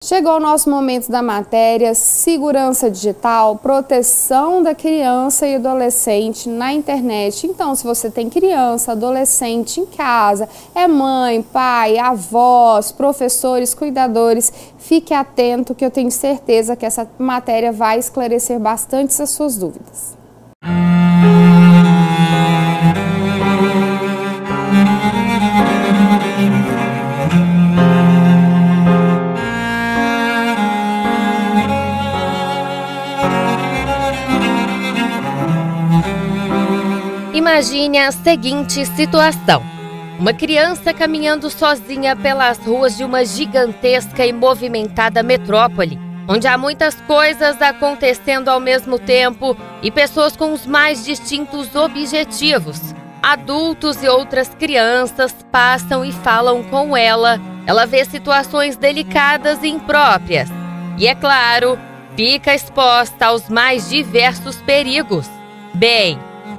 Chegou o nosso momento da matéria segurança digital, proteção da criança e adolescente na internet. Então, se você tem criança, adolescente em casa, é mãe, pai, avós, professores, cuidadores, fique atento que eu tenho certeza que essa matéria vai esclarecer bastante as suas dúvidas. Imagine a seguinte situação: uma criança caminhando sozinha pelas ruas de uma gigantesca e movimentada metrópole, onde há muitas coisas acontecendo ao mesmo tempo e pessoas com os mais distintos objetivos. Adultos e outras crianças passam e falam com ela. Ela vê situações delicadas e impróprias e, é claro, fica exposta aos mais diversos perigos. Bem,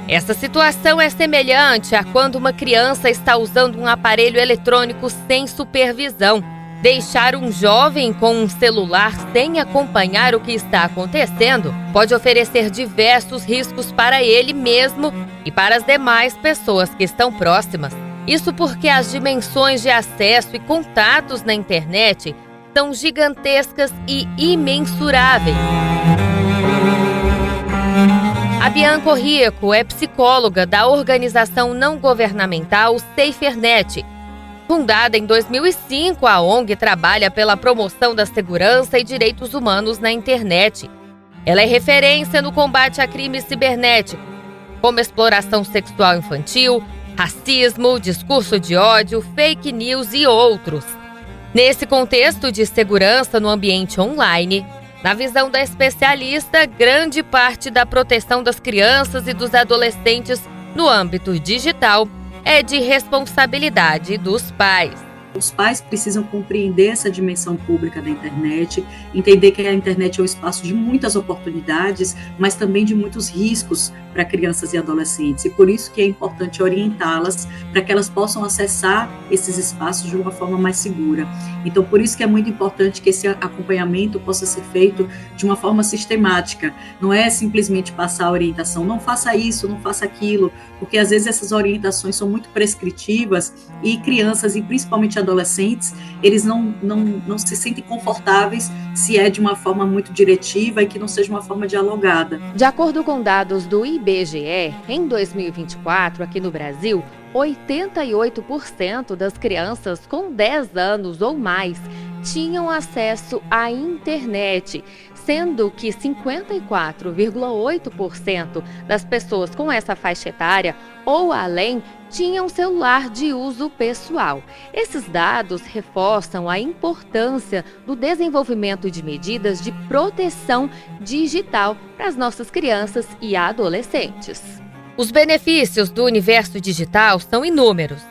essa situação é semelhante a quando uma criança está usando um aparelho eletrônico sem supervisão. Deixar um jovem com um celular sem acompanhar o que está acontecendo pode oferecer diversos riscos para ele mesmo e para as demais pessoas que estão próximas. Isso porque as dimensões de acesso e contatos na internet são gigantescas e imensuráveis. A Bianca Rico é psicóloga da organização não governamental SaferNet. Fundada em 2005, a ONG trabalha pela promoção da segurança e direitos humanos na internet. Ela é referência no combate a crimes cibernéticos, como exploração sexual infantil, racismo, discurso de ódio, fake news e outros. Nesse contexto de segurança no ambiente online, na visão da especialista, grande parte da proteção das crianças e dos adolescentes no âmbito digital é de responsabilidade dos pais. Os pais precisam compreender essa dimensão pública da internet, entender que a internet é um espaço de muitas oportunidades, mas também de muitos riscos para crianças e adolescentes. E por isso que é importante orientá-las para que elas possam acessar esses espaços de uma forma mais segura. Então, por isso que é muito importante que esse acompanhamento possa ser feito de uma forma sistemática. Não é simplesmente passar a orientação, não faça isso, não faça aquilo, porque às vezes essas orientações são muito prescritivas e crianças, e principalmente adolescentes, eles não se sentem confortáveis se é de uma forma muito diretiva e que não seja uma forma dialogada. De acordo com dados do IBGE, em 2024, aqui no Brasil, 88% das crianças com 10 anos ou mais tinham acesso à internet, sendo que 54,8% das pessoas com essa faixa etária ou além tinham celular de uso pessoal. Esses dados reforçam a importância do desenvolvimento de medidas de proteção digital para as nossas crianças e adolescentes. Os benefícios do universo digital são inúmeros.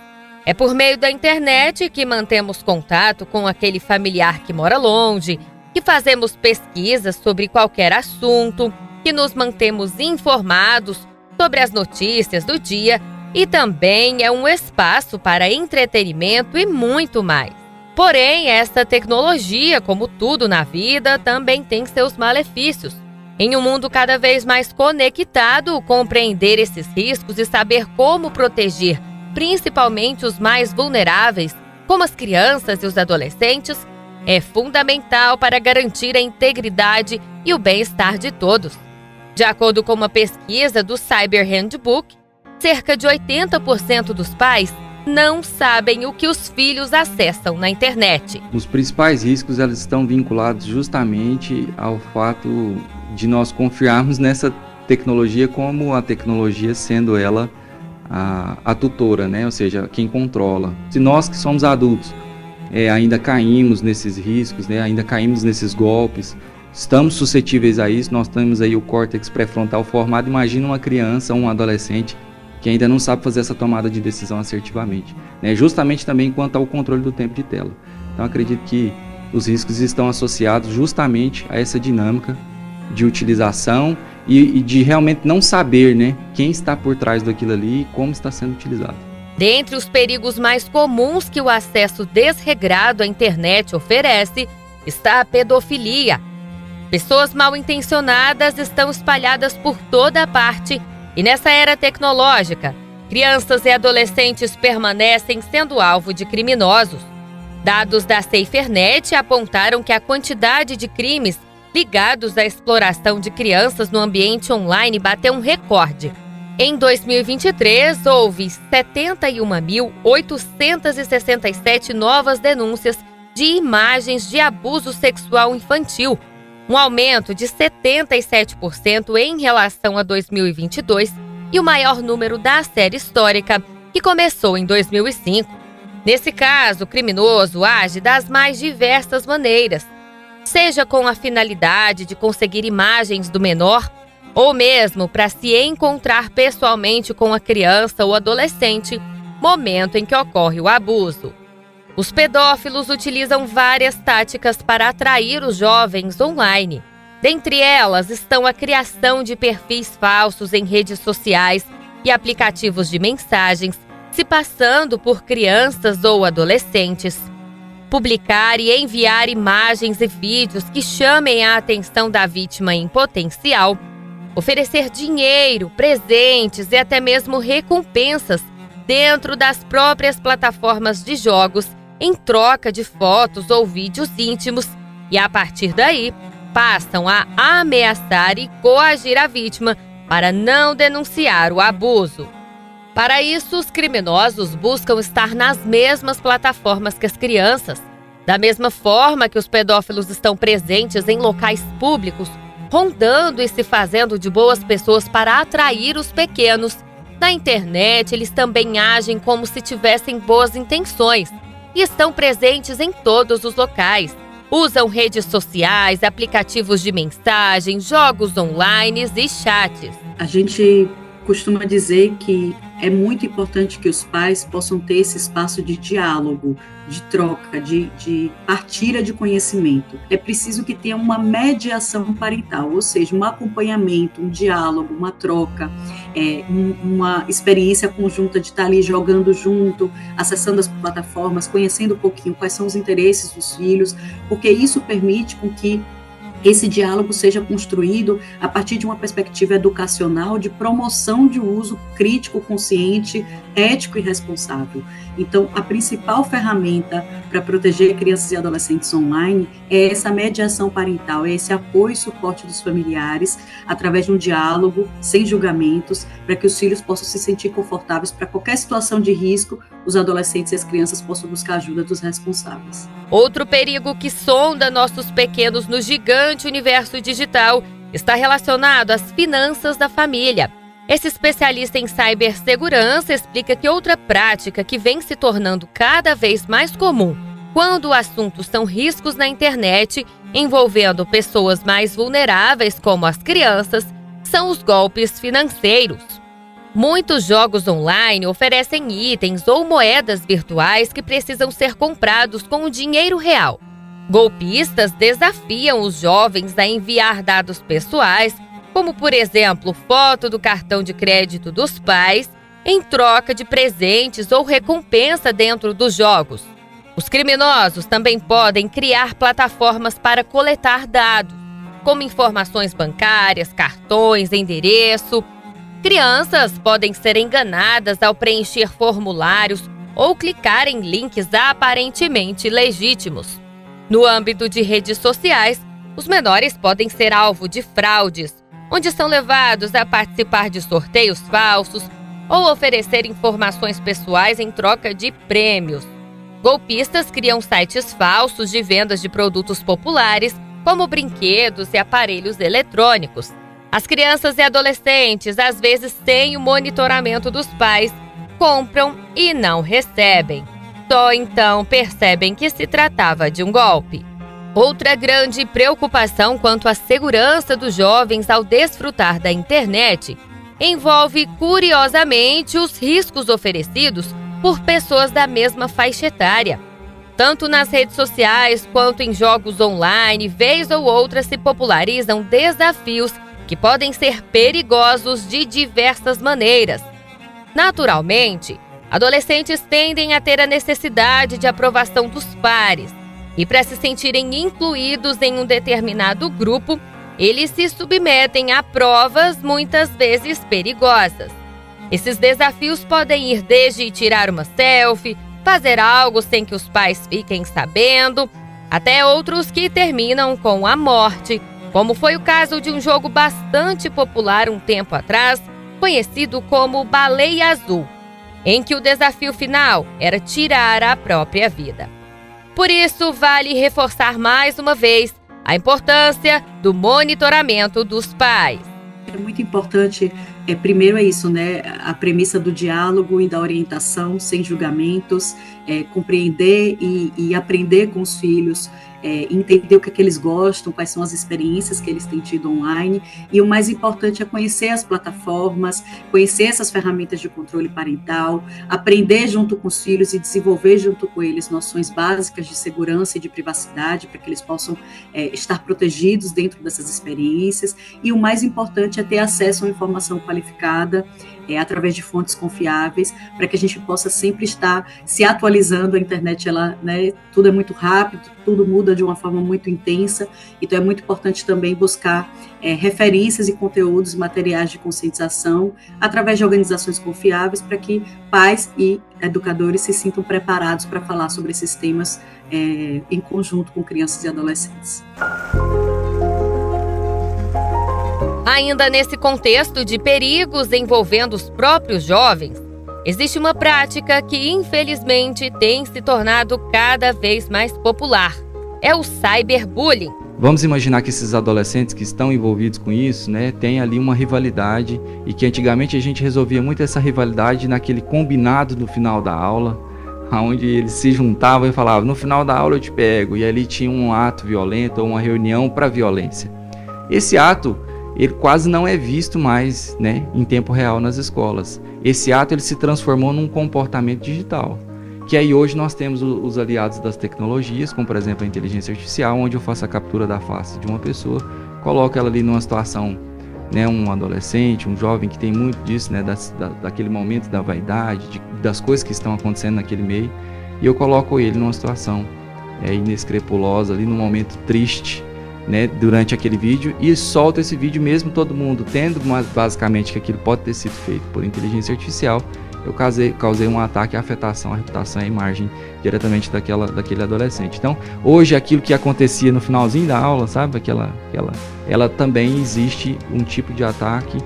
É por meio da internet que mantemos contato com aquele familiar que mora longe, que fazemos pesquisas sobre qualquer assunto, que nos mantemos informados sobre as notícias do dia e também é um espaço para entretenimento e muito mais. Porém, essa tecnologia, como tudo na vida, também tem seus malefícios. Em um mundo cada vez mais conectado, compreender esses riscos e saber como proteger, principalmente os mais vulneráveis, como as crianças e os adolescentes, é fundamental para garantir a integridade e o bem-estar de todos. De acordo com uma pesquisa do Cyber Handbook, cerca de 80% dos pais não sabem o que os filhos acessam na internet. Os principais riscos eles estão vinculados justamente ao fato de nós confiarmos nessa tecnologia como a tecnologia sendo ela a tutora, né? Ou seja, quem controla. Se nós que somos adultos ainda caímos nesses riscos, né? Ainda caímos nesses golpes, estamos suscetíveis a isso, nós temos aí o córtex pré-frontal formado. Imagina uma criança ou um adolescente que ainda não sabe fazer essa tomada de decisão assertivamente, né? Justamente também quanto ao controle do tempo de tela. Então acredito que os riscos estão associados justamente a essa dinâmica de utilização e de realmente não saber, né, quem está por trás daquilo ali e como está sendo utilizado. Dentre os perigos mais comuns que o acesso desregrado à internet oferece está a pedofilia. Pessoas mal intencionadas estão espalhadas por toda parte e nessa era tecnológica, crianças e adolescentes permanecem sendo alvo de criminosos. Dados da SaferNet apontaram que a quantidade de crimes ligados à exploração de crianças no ambiente online bateu um recorde. Em 2023, houve 71.867 novas denúncias de imagens de abuso sexual infantil, um aumento de 77% em relação a 2022 e o maior número da série histórica, que começou em 2005. Nesse caso, o criminoso age das mais diversas maneiras, seja com a finalidade de conseguir imagens do menor, ou mesmo para se encontrar pessoalmente com a criança ou adolescente, momento em que ocorre o abuso. Os pedófilos utilizam várias táticas para atrair os jovens online. Dentre elas estão a criação de perfis falsos em redes sociais e aplicativos de mensagens, se passando por crianças ou adolescentes. Publicar e enviar imagens e vídeos que chamem a atenção da vítima em potencial. Oferecer dinheiro, presentes e até mesmo recompensas dentro das próprias plataformas de jogos em troca de fotos ou vídeos íntimos e, a partir daí, passam a ameaçar e coagir a vítima para não denunciar o abuso. Para isso, os criminosos buscam estar nas mesmas plataformas que as crianças. Da mesma forma que os pedófilos estão presentes em locais públicos, rondando e se fazendo de boas pessoas para atrair os pequenos, na internet eles também agem como se tivessem boas intenções e estão presentes em todos os locais. Usam redes sociais, aplicativos de mensagem, jogos online e chats. A gente costuma dizer que é muito importante que os pais possam ter esse espaço de diálogo, de troca, de partilha de conhecimento. É preciso que tenha uma mediação parental, ou seja, um acompanhamento, um diálogo, uma troca, uma experiência conjunta de estar ali jogando junto, acessando as plataformas, conhecendo um pouquinho quais são os interesses dos filhos, porque isso permite com que esse diálogo seja construído a partir de uma perspectiva educacional de promoção de uso crítico, consciente, ético e responsável. Então, a principal ferramenta para proteger crianças e adolescentes online é essa mediação parental, é esse apoio e suporte dos familiares através de um diálogo, sem julgamentos, para que os filhos possam se sentir confortáveis para qualquer situação de risco, os adolescentes e as crianças possam buscar a ajuda dos responsáveis. Outro perigo que sonda nossos pequenos no gigante universo digital está relacionado às finanças da família. Esse especialista em cibersegurança explica que outra prática que vem se tornando cada vez mais comum quando o assunto são riscos na internet envolvendo pessoas mais vulneráveis, como as crianças, são os golpes financeiros. Muitos jogos online oferecem itens ou moedas virtuais que precisam ser comprados com o dinheiro real. Golpistas desafiam os jovens a enviar dados pessoais, como, por exemplo, foto do cartão de crédito dos pais, em troca de presentes ou recompensa dentro dos jogos. Os criminosos também podem criar plataformas para coletar dados, como informações bancárias, cartões, endereço. Crianças podem ser enganadas ao preencher formulários ou clicar em links aparentemente legítimos. No âmbito de redes sociais, os menores podem ser alvo de fraudes, onde são levados a participar de sorteios falsos ou oferecer informações pessoais em troca de prêmios. Golpistas criam sites falsos de vendas de produtos populares, como brinquedos e aparelhos eletrônicos. As crianças e adolescentes, às vezes sem o monitoramento dos pais, compram e não recebem. Só então percebem que se tratava de um golpe. Outra grande preocupação quanto à segurança dos jovens ao desfrutar da internet envolve, curiosamente, os riscos oferecidos por pessoas da mesma faixa etária. Tanto nas redes sociais quanto em jogos online, vez ou outra se popularizam desafios que podem ser perigosos de diversas maneiras. Naturalmente, adolescentes tendem a ter a necessidade de aprovação dos pares, E para se sentirem incluídos em um determinado grupo, eles se submetem a provas muitas vezes perigosas. Esses desafios podem ir desde tirar uma selfie, fazer algo sem que os pais fiquem sabendo, até outros que terminam com a morte, como foi o caso de um jogo bastante popular um tempo atrás, conhecido como Baleia Azul, em que o desafio final era tirar a própria vida. Por isso, vale reforçar mais uma vez a importância do monitoramento dos pais. É muito importante, primeiro é isso, né? A premissa do diálogo e da orientação sem julgamentos, compreender e aprender com os filhos, entender o que eles gostam, quais são as experiências que eles têm tido online, e o mais importante é conhecer as plataformas, conhecer essas ferramentas de controle parental, aprender junto com os filhos e desenvolver junto com eles noções básicas de segurança e de privacidade, para que eles possam estar protegidos dentro dessas experiências, e o mais importante é ter acesso a uma informação qualificada, através de fontes confiáveis, para que a gente possa sempre estar se atualizando. A internet, tudo é muito rápido, tudo muda de uma forma muito intensa, então é muito importante também buscar referências e conteúdos, materiais de conscientização, através de organizações confiáveis, para que pais e educadores se sintam preparados para falar sobre esses temas em conjunto com crianças e adolescentes. Ainda nesse contexto de perigos envolvendo os próprios jovens, existe uma prática que, infelizmente, tem se tornado cada vez mais popular. É o cyberbullying. Vamos imaginar que esses adolescentes que estão envolvidos com isso, né, tem ali uma rivalidade, e que antigamente a gente resolvia muito essa rivalidade naquele combinado no final da aula, onde eles se juntavam e falavam: no final da aula eu te pego, e ali tinha um ato violento ou uma reunião para violência. Esse ato, ele quase não é visto mais, né, em tempo real nas escolas. Esse ato, ele se transformou num comportamento digital, que aí hoje nós temos os aliados das tecnologias, como por exemplo a inteligência artificial, onde eu faço a captura da face de uma pessoa, coloco ela ali numa situação, né, um adolescente, um jovem que tem muito disso, né, daquele momento da vaidade, das coisas que estão acontecendo naquele meio, e eu coloco ele numa situação inescrupulosa, ali num momento triste, né, durante aquele vídeo, e solta esse vídeo mesmo todo mundo tendo basicamente que aquilo pode ter sido feito por inteligência artificial. Eu causei um ataque à afetação, à reputação e à imagem diretamente daquele adolescente. Então, hoje aquilo que acontecia no finalzinho da aula, sabe, ela também existe um tipo de ataque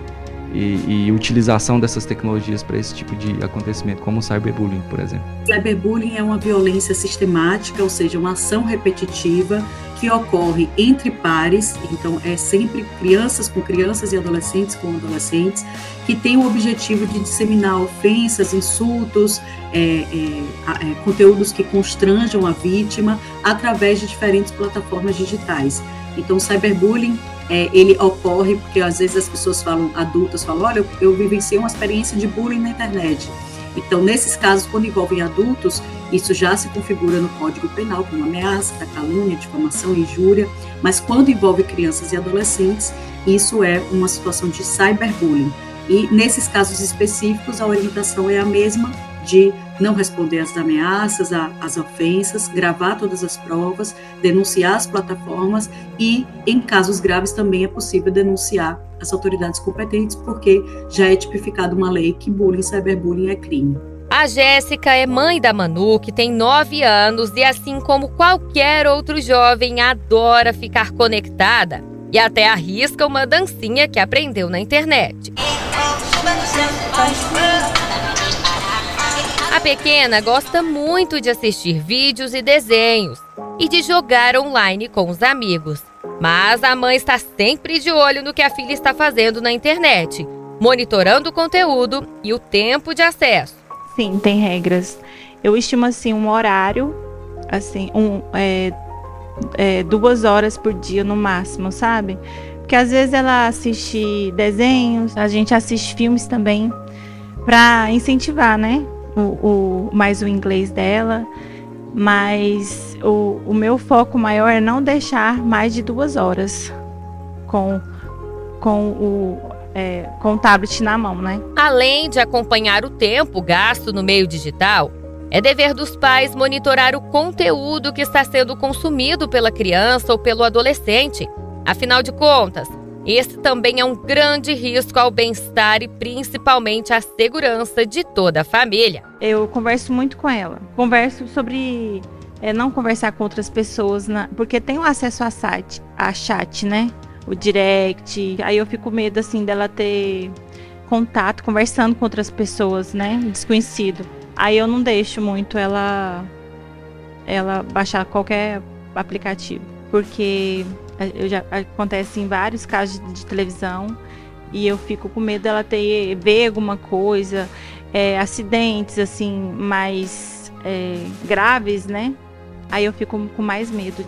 e utilização dessas tecnologias para esse tipo de acontecimento, como o cyberbullying, por exemplo. Cyberbullying é uma violência sistemática, ou seja, uma ação repetitiva que ocorre entre pares, então é sempre crianças com crianças e adolescentes com adolescentes, que tem o objetivo de disseminar ofensas, insultos, conteúdos que constranjam a vítima através de diferentes plataformas digitais. Então, o cyberbullying ele ocorre porque às vezes as pessoas adultas falam: olha, eu vivenciei uma experiência de bullying na internet. Então, nesses casos, quando envolvem adultos, isso já se configura no Código Penal como ameaça, calúnia, difamação, injúria, mas quando envolve crianças e adolescentes, isso é uma situação de cyberbullying. E nesses casos específicos, a orientação é a mesma, de não responder às ameaças, às ofensas, gravar todas as provas, denunciar as plataformas e, em casos graves, também é possível denunciar as autoridades competentes, porque já é tipificado uma lei que bullying, cyberbullying é crime. A Jéssica é mãe da Manu, que tem 9 anos e, assim como qualquer outro jovem, adora ficar conectada e até arrisca uma dancinha que aprendeu na internet. A pequena gosta muito de assistir vídeos e desenhos e de jogar online com os amigos. Mas a mãe está sempre de olho no que a filha está fazendo na internet, monitorando o conteúdo e o tempo de acesso. Sim, tem regras. Eu estimo assim um horário, assim, 2 horas por dia no máximo, sabe? Porque às vezes ela assiste desenhos, a gente assiste filmes também, para incentivar, né? Mais o inglês dela, mas o meu foco maior é não deixar mais de 2 horas com o tablet na mão, né? Além de acompanhar o tempo gasto no meio digital, É dever dos pais monitorar o conteúdo que está sendo consumido pela criança ou pelo adolescente. Afinal de contas, esse também é um grande risco ao bem-estar e principalmente à segurança de toda a família. Eu converso muito com ela. Converso sobre não conversar com outras pessoas, porque tem o acesso a chat, né? O direct. Aí eu fico com medo, assim, dela ter contato, conversando com outras pessoas, né? Desconhecido. Aí eu não deixo muito ela baixar qualquer aplicativo, porque já acontece em vários casos de televisão e eu fico com medo dela ver alguma coisa, acidentes assim mais graves, né? Aí eu fico com mais medo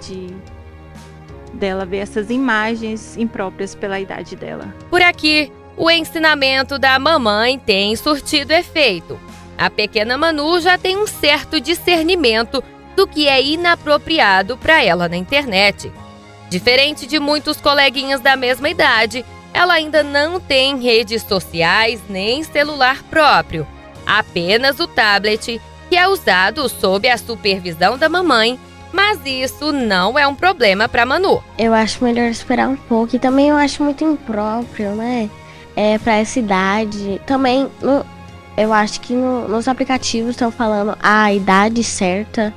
dela ver essas imagens impróprias pela idade dela. Por aqui, o ensinamento da mamãe tem surtido efeito. A pequena Manu já tem um certo discernimento do que é inapropriado para ela na internet. Diferente de muitos coleguinhas da mesma idade, ela ainda não tem redes sociais nem celular próprio, apenas o tablet, que é usado sob a supervisão da mamãe, mas isso não é um problema para Manu. Eu acho melhor esperar um pouco e também eu acho muito impróprio, né? Para essa idade. Também eu acho que nos aplicativos estão falando a idade certa,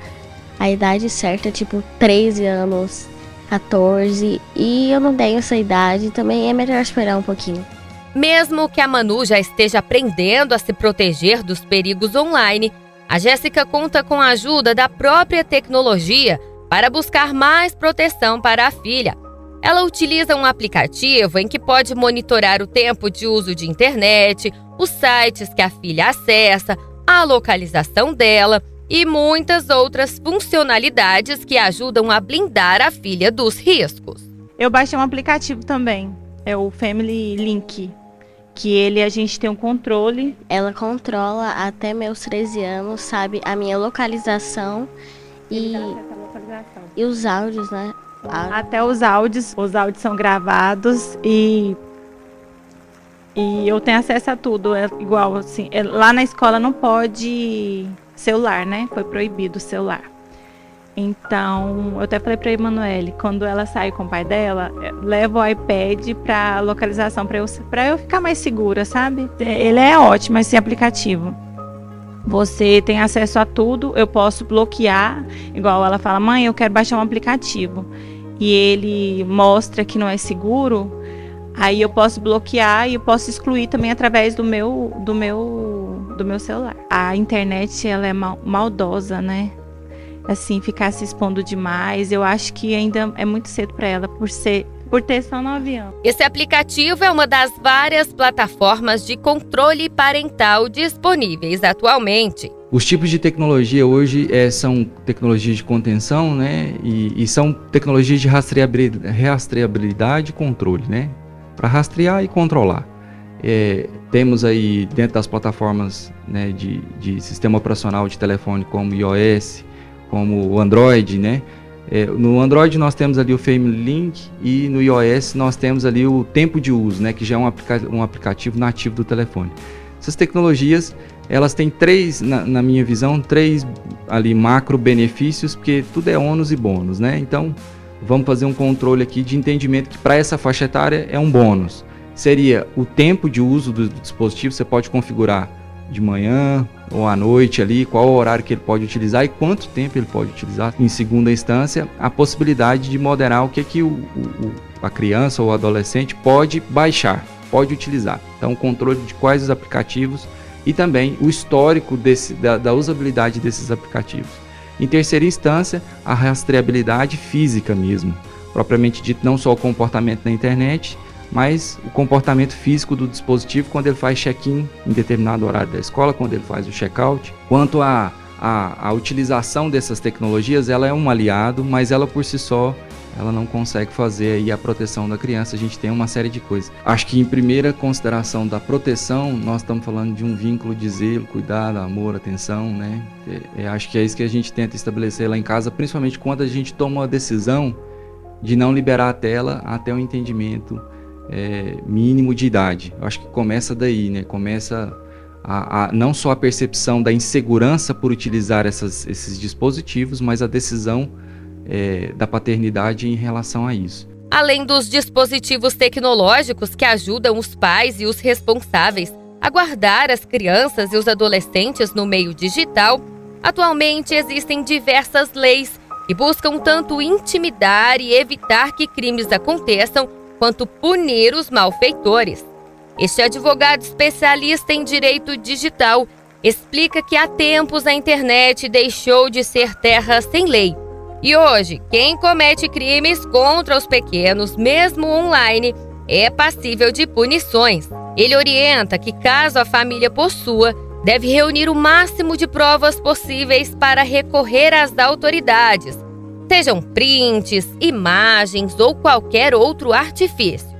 tipo 13 anos, 14, e eu não tenho essa idade, também é melhor esperar um pouquinho. Mesmo que a Manu já esteja aprendendo a se proteger dos perigos online, a Jéssica conta com a ajuda da própria tecnologia para buscar mais proteção para a filha. Ela utiliza um aplicativo em que pode monitorar o tempo de uso de internet, os sites que a filha acessa, a localização dela e muitas outras funcionalidades que ajudam a blindar a filha dos riscos. Eu baixei um aplicativo também, é o Family Link, que a gente tem um controle. Ela controla até meus 13 anos, sabe, a minha localização e os áudios, né? Até os áudios são gravados e eu tenho acesso a tudo. É igual assim, lá na escola não pode celular, né? Foi proibido o celular. Então, eu até falei para a Emanuele, quando ela sai com o pai dela, leva o iPad para localização, para eu ficar mais segura, sabe? Ele é ótimo, esse aplicativo. Você tem acesso a tudo, eu posso bloquear, igual ela fala, mãe, eu quero baixar um aplicativo, e ele mostra que não é seguro, aí eu posso bloquear e eu posso excluir também através do meu celular. A internet, ela é maldosa, né? Assim, ficar se expondo demais, eu acho que ainda é muito cedo para ela, por ter só 9 anos. Esse aplicativo é uma das várias plataformas de controle parental disponíveis atualmente. Os tipos de tecnologia hoje são tecnologias de contenção, né? E são tecnologias de rastreabilidade e controle, né? Para rastrear e controlar. Temos aí dentro das plataformas, né, de sistema operacional de telefone como iOS, como o Android, né? No Android nós temos ali o Family Link e no iOS nós temos ali o tempo de uso, né, que já é um aplicativo nativo do telefone. Essas tecnologias, elas têm na minha visão, três ali macro benefícios, porque tudo é ônus e bônus, né? Então, vamos fazer um controle aqui de entendimento que para essa faixa etária é um bônus. Seria o tempo de uso do dispositivo, você pode configurar de manhã ou à noite ali, qual o horário que ele pode utilizar e quanto tempo ele pode utilizar. Em segunda instância, a possibilidade de moderar o que a criança ou o adolescente pode baixar, pode utilizar. Então, o controle de quais os aplicativos e também o histórico da usabilidade desses aplicativos. Em terceira instância, a rastreabilidade física mesmo, propriamente dito, não só o comportamento na internet, mas o comportamento físico do dispositivo quando ele faz check-in em determinado horário da escola, quando ele faz o check-out. Quanto à utilização dessas tecnologias, ela é um aliado, mas ela por si só, ela não consegue fazer aí a proteção da criança. A gente tem uma série de coisas. Acho que em primeira consideração da proteção, nós estamos falando de um vínculo de zelo, cuidado, amor, atenção, né? Acho que é isso que a gente tenta estabelecer lá em casa, principalmente quando a gente toma a decisão de não liberar a tela até o entendimento mínimo de idade. Eu acho que começa daí, né? Começa não só a percepção da insegurança por utilizar esses dispositivos, mas a decisão da paternidade em relação a isso. Além dos dispositivos tecnológicos que ajudam os pais e os responsáveis a guardar as crianças e os adolescentes no meio digital, atualmente existem diversas leis que buscam tanto intimidar e evitar que crimes aconteçam, quanto punir os malfeitores. Este advogado especialista em direito digital explica que há tempos a internet deixou de ser terra sem lei. E hoje, quem comete crimes contra os pequenos, mesmo online, é passível de punições. Ele orienta que, caso a família possua, deve reunir o máximo de provas possíveis para recorrer às autoridades, sejam prints, imagens ou qualquer outro artifício.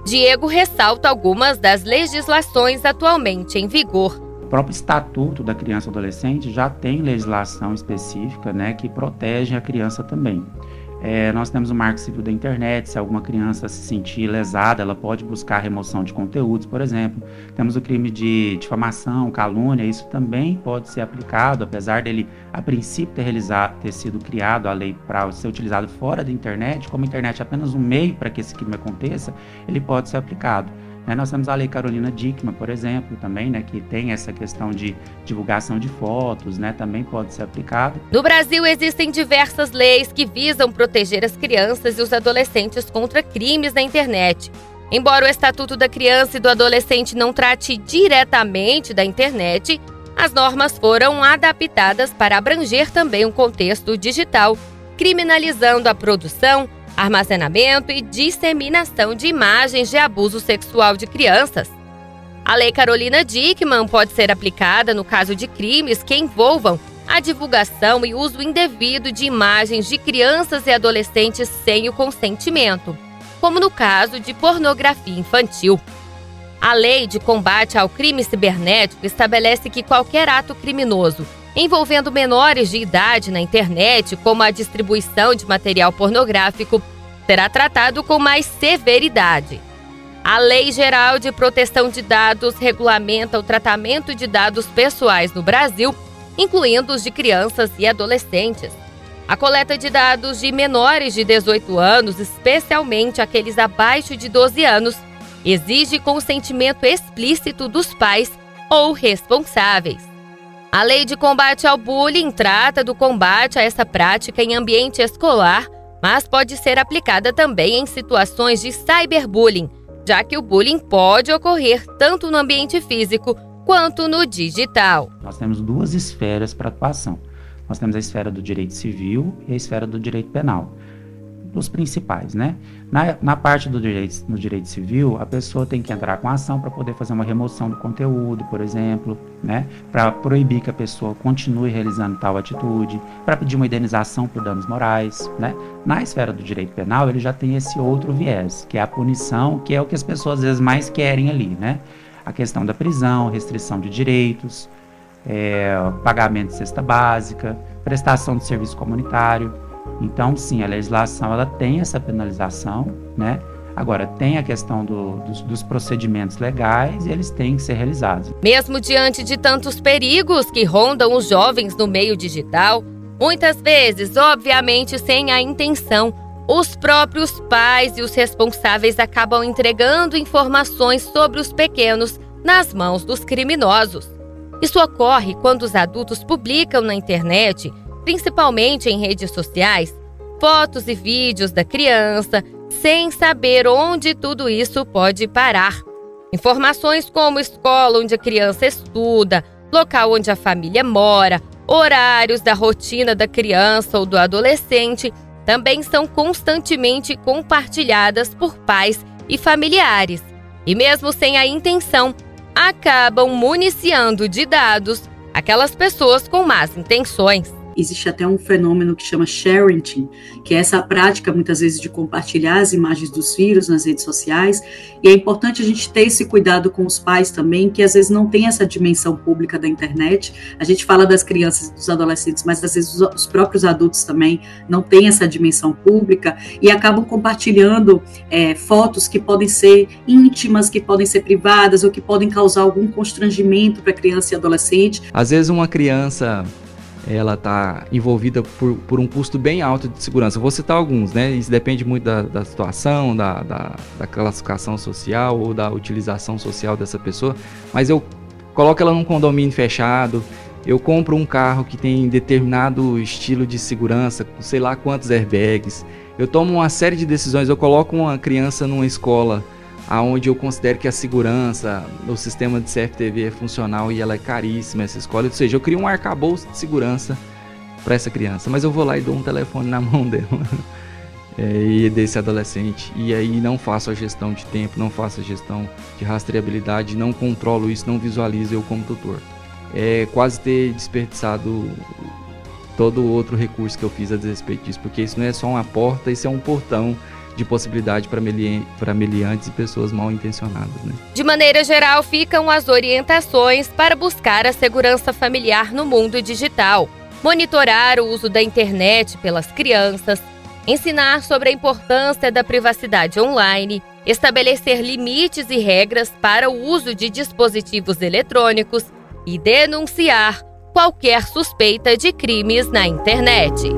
Diego ressalta algumas das legislações atualmente em vigor. O próprio Estatuto da Criança e Adolescente já tem legislação específica, né, que protege a criança também. Nós temos o Marco Civil da Internet. Se alguma criança se sentir lesada, ela pode buscar remoção de conteúdos, por exemplo. Temos o crime de difamação, calúnia. Isso também pode ser aplicado, apesar dele, a princípio, ter sido criado a lei para ser utilizado fora da internet. Como a internet é apenas um meio para que esse crime aconteça, ele pode ser aplicado. Nós temos a Lei Carolina Dickmann, por exemplo, também, né, que tem essa questão de divulgação de fotos, né, também pode ser aplicado. No Brasil, existem diversas leis que visam proteger as crianças e os adolescentes contra crimes na internet. Embora o Estatuto da Criança e do Adolescente não trate diretamente da internet, as normas foram adaptadas para abranger também um contexto digital, criminalizando a produção, armazenamento e disseminação de imagens de abuso sexual de crianças. A Lei Carolina Dickmann pode ser aplicada no caso de crimes que envolvam a divulgação e uso indevido de imagens de crianças e adolescentes sem o consentimento, como no caso de pornografia infantil. A Lei de Combate ao Crime Cibernético estabelece que qualquer ato criminoso envolvendo menores de idade na internet, como a distribuição de material pornográfico, será tratado com mais severidade. A Lei Geral de Proteção de Dados regulamenta o tratamento de dados pessoais no Brasil, incluindo os de crianças e adolescentes. A coleta de dados de menores de 18 anos, especialmente aqueles abaixo de 12 anos, exige consentimento explícito dos pais ou responsáveis. A Lei de Combate ao Bullying trata do combate a essa prática em ambiente escolar, mas pode ser aplicada também em situações de cyberbullying, já que o bullying pode ocorrer tanto no ambiente físico quanto no digital. Nós temos duas esferas para atuação. Nós temos a esfera do direito civil e a esfera do direito penal. Dos principais, né? Na parte do direito civil, a pessoa tem que entrar com a ação para poder fazer uma remoção do conteúdo, por exemplo, né? Para proibir que a pessoa continue realizando tal atitude, para pedir uma indenização por danos morais, né? Na esfera do direito penal, ele já tem esse outro viés, que é a punição, que é o que as pessoas às vezes mais querem ali, né? A questão da prisão, restrição de direitos, pagamento de cesta básica, prestação de serviço comunitário. Então, sim, a legislação ela tem essa penalização, né? Agora, tem a questão dos procedimentos legais e eles têm que ser realizados. Mesmo diante de tantos perigos que rondam os jovens no meio digital, muitas vezes, obviamente, sem a intenção, os próprios pais e os responsáveis acabam entregando informações sobre os pequenos nas mãos dos criminosos. Isso ocorre quando os adultos publicam na internet, principalmente em redes sociais, fotos e vídeos da criança, sem saber onde tudo isso pode parar. Informações como escola onde a criança estuda, local onde a família mora, horários da rotina da criança ou do adolescente também são constantemente compartilhadas por pais e familiares. E mesmo sem a intenção, acabam municiando de dados aquelas pessoas com más intenções. Existe até um fenômeno que chama sharing, que é essa prática, muitas vezes, de compartilhar as imagens dos filhos nas redes sociais, e é importante a gente ter esse cuidado com os pais também, que às vezes não tem essa dimensão pública da internet. A gente fala das crianças e dos adolescentes, mas às vezes os próprios adultos também não têm essa dimensão pública e acabam compartilhando fotos que podem ser íntimas, que podem ser privadas, ou que podem causar algum constrangimento para a criança e adolescente. Às vezes uma criança, ela está envolvida por um custo bem alto de segurança. Vou citar alguns, né? Isso depende muito da situação, da classificação social ou da utilização social dessa pessoa. Mas eu coloco ela num condomínio fechado, eu compro um carro que tem determinado estilo de segurança, sei lá quantos airbags. Eu tomo uma série de decisões, eu coloco uma criança numa escola onde eu considero que a segurança, o sistema de CFTV é funcional e ela é caríssima, essa escola. Ou seja, eu crio um arcabouço de segurança para essa criança, mas eu vou lá e dou um telefone na mão dela e desse adolescente, e aí não faço a gestão de tempo, não faço a gestão de rastreabilidade, não controlo isso, não visualizo eu como tutor. É quase ter desperdiçado todo outro recurso que eu fiz a respeito disso, porque isso não é só uma porta, isso é um portão de possibilidade para meliantes e pessoas mal intencionadas, né? De maneira geral, ficam as orientações para buscar a segurança familiar no mundo digital, monitorar o uso da internet pelas crianças, ensinar sobre a importância da privacidade online, estabelecer limites e regras para o uso de dispositivos eletrônicos e denunciar qualquer suspeita de crimes na internet.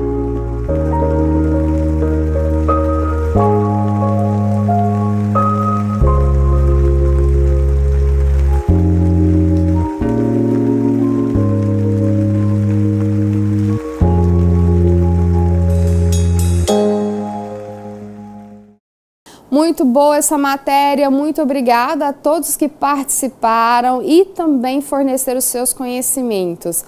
Muito boa essa matéria, muito obrigada a todos que participaram e também forneceram os seus conhecimentos.